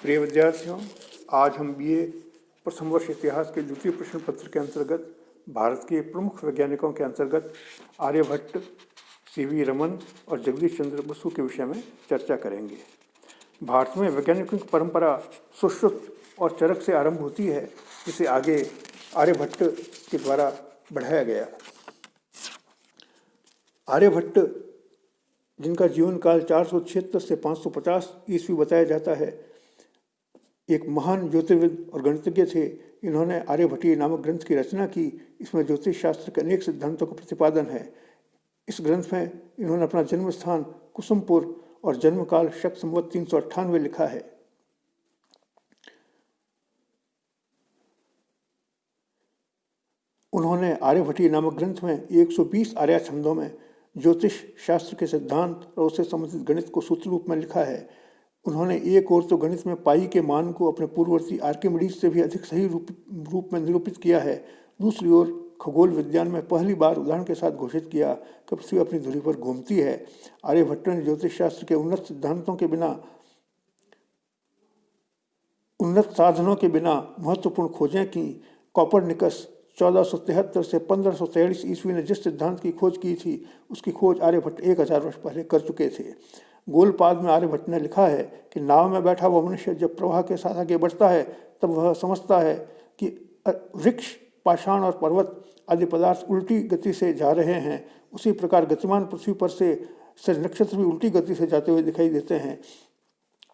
प्रिय विद्यार्थियों, आज हम बीए प्रथम वर्ष इतिहास के द्वितीय प्रश्न पत्र के अंतर्गत भारत के प्रमुख वैज्ञानिकों के अंतर्गत आर्यभट्ट, सीवी रमन और जगदीश चंद्र बसु के विषय में चर्चा करेंगे। भारत में वैज्ञानिकों की परंपरा सुश्रुत और चरक से आरंभ होती है, जिसे आगे आर्यभट्ट के द्वारा बढ़ाया गया। आर्यभट्ट, जिनका जीवन काल 476 से 550 ईस्वी बताया जाता है, एक महान ज्योतिर्विद और गणितज्ञ थे। इन्होंने आर्यभट्टीय नामक ग्रंथ की रचना की। इसमें ज्योतिष शास्त्र के अनेक सिद्धांतों का प्रतिपादन है। इस ग्रंथ में इन्होंने अपना जन्म स्थान कुसुमपुर और जन्म काल शक संवत 398 लिखा है। उन्होंने आर्यभट्टीय नामक ग्रंथ में 120 आर्या छंदों में ज्योतिष शास्त्र के सिद्धांत और उससे संबंधित गणित को सूत्र रूप में लिखा है। उन्होंने एक ओर तो गणित में पाई के मान को अपने पूर्ववर्ती आर्किमिडीज से भी अधिक सही रूप में निरूपित किया है। दूसरी ओर खगोल विज्ञान में पहली बार उदाहरण के साथ घोषित किया कि पृथ्वी अपनी धुरी पर घूमती है। आर्यभट्ट ने ज्योतिष शास्त्र के उन्नत सिद्धांतों के बिना, उन्नत साधनों के बिना महत्वपूर्ण खोजें की। कॉपरनिकस 1473 से 1543 ईस्वी ने जिस सिद्धांत की खोज की थी, उसकी खोज आर्यभट्ट 1000 वर्ष पहले कर चुके थे। गोलपाद में आर्यभट्ट ने लिखा है कि नाव में बैठा हुआ मनुष्य जब प्रवाह के साथ आगे बढ़ता है, तब वह समझता है कि वृक्ष, पाषाण और पर्वत आदि पदार्थ उल्टी गति से जा रहे हैं। उसी प्रकार गतिमान पृथ्वी पर से नक्षत्र भी उल्टी गति से जाते हुए दिखाई देते हैं।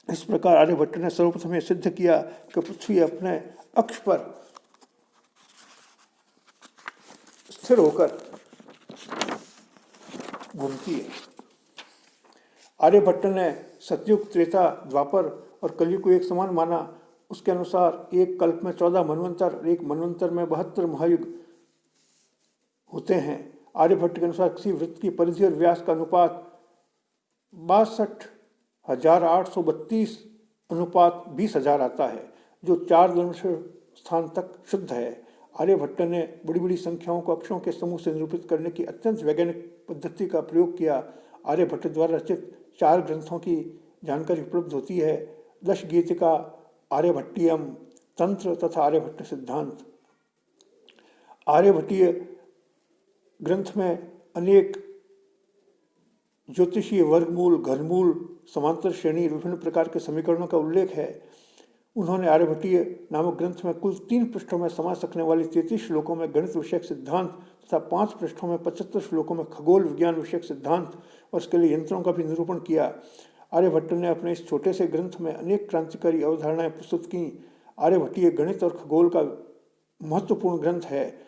इस प्रकार आर्यभट्ट ने सर्वप्रथम यह सिद्ध किया कि पृथ्वी अपने अक्ष पर स्थिर होकर घूमती है। आर्यभट्ट ने सतयुग, त्रेता, द्वापर और कलयुग को एक समान माना। उसके अनुसार एक कल्प में 14 मनवंतर और एक मनवंतर में 72 महायुग होते हैं। आर्यभट्ट के अनुसार किसी वृत्त की परिधि और व्यास का अनुपात 62,832 अनुपात 20,000 आता है, जो 4 दशमलव स्थान तक शुद्ध है। आर्यभट्ट ने बड़ी बड़ी संख्याओं को अक्षरों के समूह से निरूपित करने की अत्यंत वैज्ञानिक पद्धति का प्रयोग किया। आर्यभट्ट द्वारा रचित 4 ग्रंथों की जानकारी उपलब्ध होती है: दश गीतिका, आर्यभट्टियम, तंत्र तथा आर्यभट्ट सिद्धांत। आर्यभट्टीय ग्रंथ में अनेक ज्योतिषीय वर्गमूल, घनमूल, समांतर श्रेणी, विभिन्न प्रकार के समीकरणों का उल्लेख है। उन्होंने आर्यभट्टीय नामक ग्रंथ में कुल 3 पृष्ठों में समा सकने वाली 33 श्लोकों में गणित विषयक सिद्धांत तथा 5 पृष्ठों में 75 श्लोकों में खगोल विज्ञान विषयक सिद्धांत और उसके लिए यंत्रों का भी निरूपण किया। आर्यभट्ट ने अपने इस छोटे से ग्रंथ में अनेक क्रांतिकारी अवधारणाएं प्रस्तुत की। आर्यभट्टीय गणित और खगोल का महत्वपूर्ण ग्रंथ है,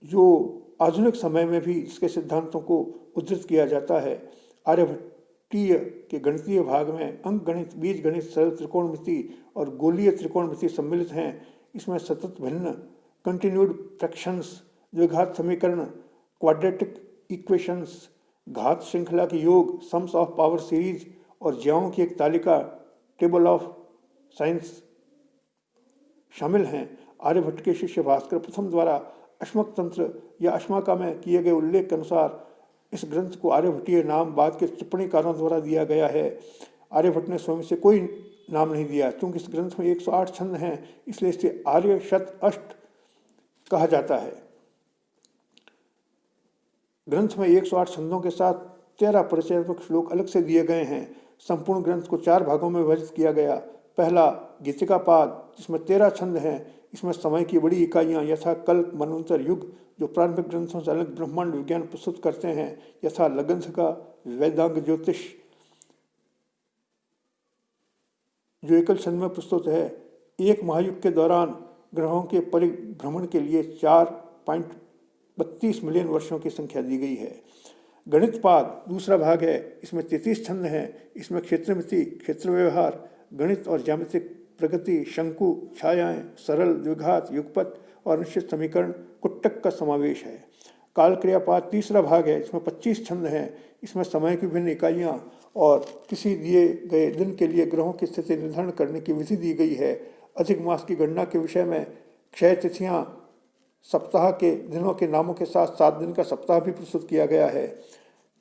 जो आधुनिक समय में भी इसके सिद्धांतों को उद्धृत किया जाता है। आर्यभट्टीय के गणितीय भाग में अंक गणित, बीज गणित, सरल त्रिकोणमिति और गोलीय त्रिकोणमिति सम्मिलित हैं। इसमें सतत भिन्न, कंटिन्यूड फ्रैक्शंस, द्विघात समीकरण, क्वाड्रेटिक इक्वेशंस, घात श्रृंखला के योग, सम्स ऑफ पावर सीरीज और ज्याओं की एक तालिका, टेबल ऑफ साइंस शामिल हैं। आर्यभट्ट के शिष्य भास्कर प्रथम द्वारा अश्मक तंत्र या अश्माका में किए गए उल्लेख के अनुसार इस ग्रंथ को आर्यभट्टीय नाम बाद के टिप्पणीकारों द्वारा दिया गया है। आर्यभट्ट ने स्वयं से कोई नाम नहीं दिया। क्योंकि इस ग्रंथ में 108 छंद हैं, इसलिए इसे आर्य शत अष्ट कहा जाता है। ग्रंथ में 108 छंदों के साथ 13 परिचयात्मक श्लोक अलग से दिए गए हैं। संपूर्ण ग्रंथ को 4 भागों में विभाजित किया गया। पहला गीतिका पाद, जिसमें 13 छंद हैं। इसमें समय की बड़ी इकाइयाँ यथा कल्प, मनवंतर, युग, जो प्रारंभिक ग्रंथों से अलग ब्रह्मांड विज्ञान प्रस्तुत करते हैं, यथा लगंधका, वेदांग ज्योतिष, जो एकल छंद में प्रस्तुत है। एक महायुग के दौरान ग्रहों के परिभ्रमण के लिए 4.32 मिलियन वर्षों की संख्या दी गई है। गणितपाद दूसरा भाग है। इसमें 33 छंद हैं। इसमें क्षेत्रमिति, क्षेत्र व्यवहार, गणित और ज्यामितिक प्रगति, शंकु, छायाएं, सरल, द्विघात, युगपत और निश्चित समीकरण, कुट्टक का समावेश है। कालक्रियापाद तीसरा भाग है। इसमें 25 छंद हैं। इसमें समय की विभिन्न इकाइयाँ और किसी दिए गए दिन के लिए ग्रहों की स्थिति निर्धारण करने की विधि दी गई है। अधिक मास की गणना के विषय में क्षय तिथियाँ, सप्ताह के दिनों के नामों के साथ 7 दिन का सप्ताह भी प्रस्तुत किया गया है।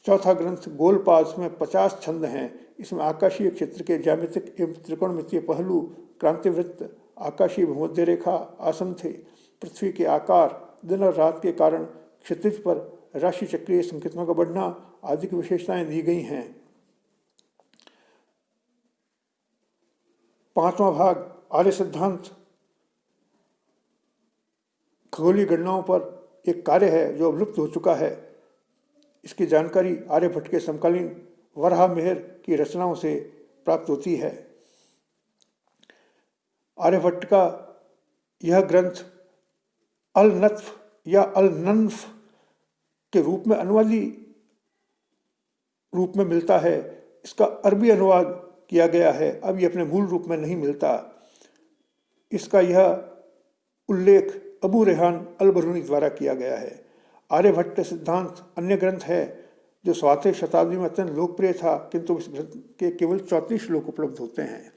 चौथा ग्रंथ गोलपाद में 50 छंद हैं। इसमें आकाशीय क्षेत्र के ज्यामितिक एवं त्रिकोणमितीय पहलू, क्रांतिवृत्त, आकाशीय भूमध्य रेखा आसन थे। पृथ्वी के आकार, दिन और रात के कारण क्षितिज पर राशि चक्रीय संकेतों का बढ़ना आदि की विशेषताएं दी गई हैं। पांचवा भाग आर्य सिद्धांत खगोलीय गणनाओं पर एक कार्य है जो अब लुप्त हो चुका है। इसकी जानकारी आर्यभट्ट के समकालीन वराहमिहिर की रचनाओं से प्राप्त होती है। आर्यभट्ट का यह ग्रंथ अल-नत्फ या अल-नन्फ के रूप में अनुवादी रूप में मिलता है। इसका अरबी अनुवाद किया गया है, अब ये अपने मूल रूप में नहीं मिलता। इसका यह उल्लेख अबू रेहान अल-बरूनी द्वारा किया गया है। आर्यभट्ट सिद्धांत अन्य ग्रंथ है जो 7वीं शताब्दी में अत्यंत लोकप्रिय था, किंतु इस ग्रंथ के केवल 34 श्लोक उपलब्ध होते हैं।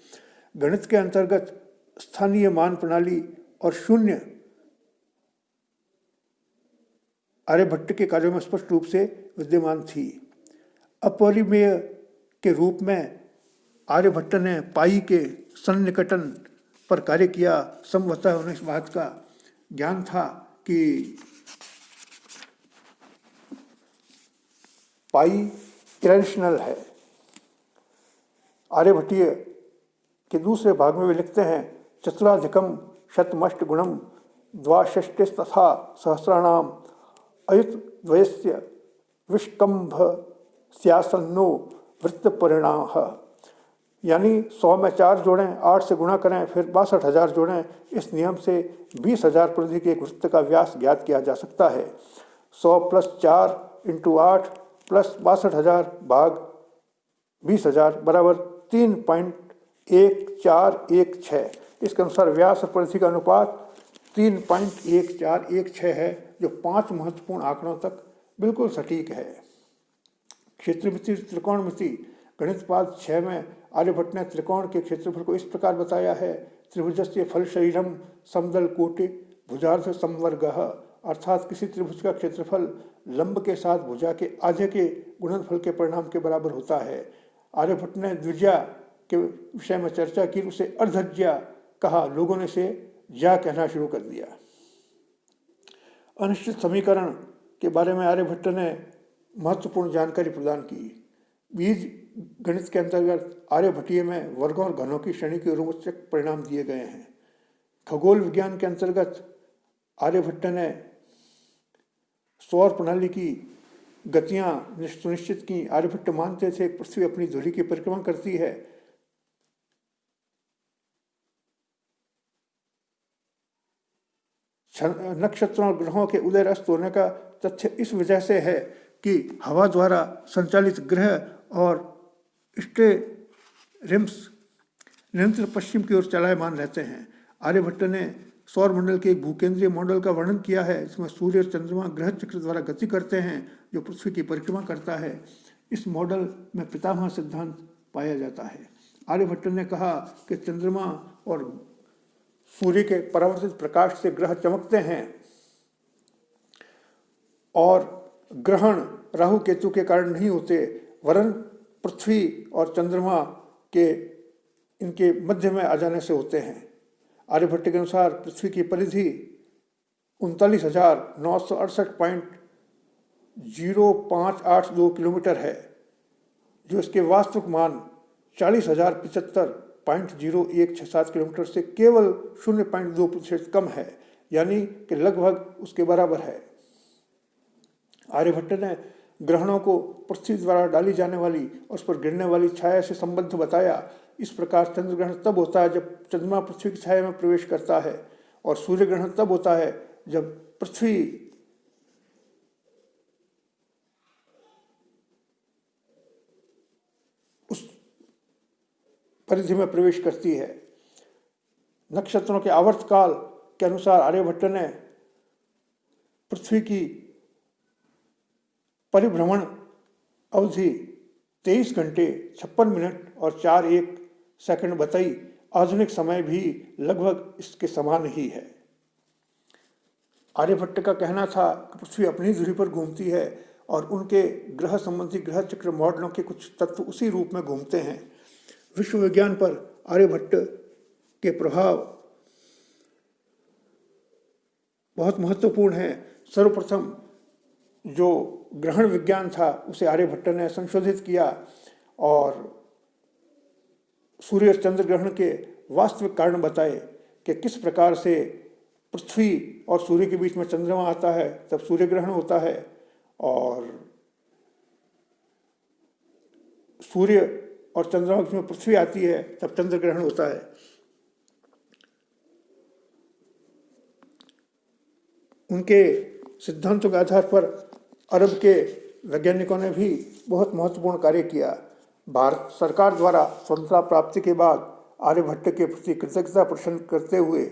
गणित के अंतर्गत स्थानीय मान प्रणाली और शून्य आर्यभट्ट के कार्यों में स्पष्ट रूप से विद्यमान थी। अपरिमेय के रूप में आर्यभट्ट ने पाई के सन्निकटन पर कार्य किया। संभवतः उन्हें इस बात का ज्ञान था कि पाई इरेशनल है। आर्यभट्टीय के दूसरे भाग में वे लिखते हैं, चतुराधिकम शतमष्ट गुणम द्वाषष्टिस्तथा सहस्राणाम अयुत द्वयस्य विष्कंभ स्यासन्नो वृत्त परिणाम। यानी 100 में 4 जोड़ें, 8 से गुणा करें, फिर 62,000 जोड़ें। इस नियम से 20,000 परिधि के एक वृत्त का व्यास ज्ञात किया जा सकता है। 100 + 4 × 8 + 62,000 भाग 20,000 बराबर 3.1416। इसके अनुसार व्यास और परिधि का अनुपात 3.1416 है, जो 5 महत्वपूर्ण आंकड़ों तक बिल्कुल सटीक है। क्षेत्रमिति त्रिकोणमिति गणित पाद 6 में आर्यभट्ट ने त्रिकोण के क्षेत्रफल को इस प्रकार बताया है, त्रिभुजस्य फल शरीरम समदल कोटि भुजार्थ संवर्गः, अर्थात किसी त्रिभुज का क्षेत्रफल लंब के साथ भुजा के आधे के गुणनफल के परिणाम के बराबर होता है। आर्यभट्ट ने द्विज्या के विषय में चर्चा की, उसे अर्धज्या कहा, लोगों ने इसे ज्या कहना शुरू कर दिया। अनिश्चित समीकरण के बारे में आर्यभट्ट ने महत्वपूर्ण जानकारी प्रदान की। बीज गणित के अंतर्गत आर्यभट्टीय में वर्गों और घनों की श्रेणी के रोचक परिणाम दिए गए हैं। खगोल विज्ञान के अंतर्गत आर्यभट्ट ने सौर प्रणाली की गतियां सुनिश्चित की। आर्यभट्ट मानते थे पृथ्वी अपनी धुरी की परिक्रमा करती है। नक्षत्रों और ग्रहों के उदय अस्त होने का तथ्य इस वजह से है कि हवा द्वारा संचालित ग्रह और स्टेरिम्स निरंतर पश्चिम की ओर चलायमान रहते हैं। आर्यभट्ट ने सौर मंडल के एक भूकेंद्रीय मॉडल का वर्णन किया है, इसमें सूर्य और चंद्रमा ग्रह चक्र द्वारा गति करते हैं जो पृथ्वी की परिक्रमा करता है। इस मॉडल में पितामह सिद्धांत पाया जाता है। आर्यभट्ट ने कहा कि चंद्रमा और सूर्य के परावर्तित प्रकाश से ग्रह चमकते हैं और ग्रहण राहु केतु के कारण नहीं होते, वरन पृथ्वी और चंद्रमा के इनके मध्य में आ जाने से होते हैं। आर्यभट्ट के अनुसार पृथ्वी की परिधि 39,968.0582 किलोमीटर है, जो इसके वास्तविक मान 40,075.0167 किलोमीटर से केवल 0.2% कम है, यानी कि लगभग उसके बराबर है। आर्यभट्ट ने ग्रहणों को पृथ्वी द्वारा डाली जाने वाली और उस पर गिरने वाली छाया से संबद्ध बताया। इस प्रकार चंद्र ग्रहण तब होता है जब चंद्रमा पृथ्वी की छाया में प्रवेश करता है, और सूर्य ग्रहण तब होता है जब पृथ्वी उस परिधि में प्रवेश करती है। नक्षत्रों के आवर्तकाल के अनुसार आर्यभट्ट ने पृथ्वी की परिभ्रमण अवधि 23 घंटे 56 मिनट और 41 सेकंड बताई। आधुनिक समय भी लगभग इसके समान ही है। आर्यभट्ट का कहना था कि पृथ्वी अपनी धुरी पर घूमती है और उनके ग्रह संबंधी ग्रह चक्र मॉडलों के कुछ तत्व उसी रूप में घूमते हैं। विश्व विज्ञान पर आर्यभट्ट के प्रभाव बहुत महत्वपूर्ण है। सर्वप्रथम जो ग्रहण विज्ञान था उसे आर्यभट्ट ने संशोधित किया और सूर्य और चंद्र ग्रहण के वास्तविक कारण बताए कि किस प्रकार से पृथ्वी और सूर्य के बीच में चंद्रमा आता है तब सूर्य ग्रहण होता है, और सूर्य और चंद्रमा के बीच में पृथ्वी आती है तब चंद्र ग्रहण होता है। उनके सिद्धांतों के आधार पर अरब के वैज्ञानिकों ने भी बहुत महत्वपूर्ण कार्य किया। भारत सरकार द्वारा स्वतंत्रता प्राप्ति के बाद आर्यभट्ट के प्रति कृतज्ञता प्रदर्शन करते हुए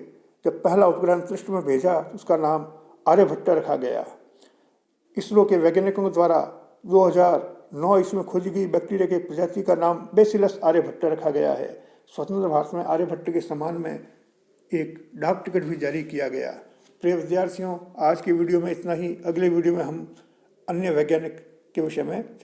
जब पहला उपग्रह अंतरिक्ष में भेजा तो उसका नाम आर्यभट्ट रखा गया। इसरो के वैज्ञानिकों द्वारा 2009 ईस्वी में खोजी गई बैक्टीरिया की प्रजाति का नाम बेसिलस आर्यभट्ट रखा गया है। स्वतंत्र भारत में आर्यभट्ट के सम्मान में एक डाक टिकट भी जारी किया गया। प्रिय विद्यार्थियों, आज की वीडियो में इतना ही। अगले वीडियो में हम अन्य वैज्ञानिक के विषय में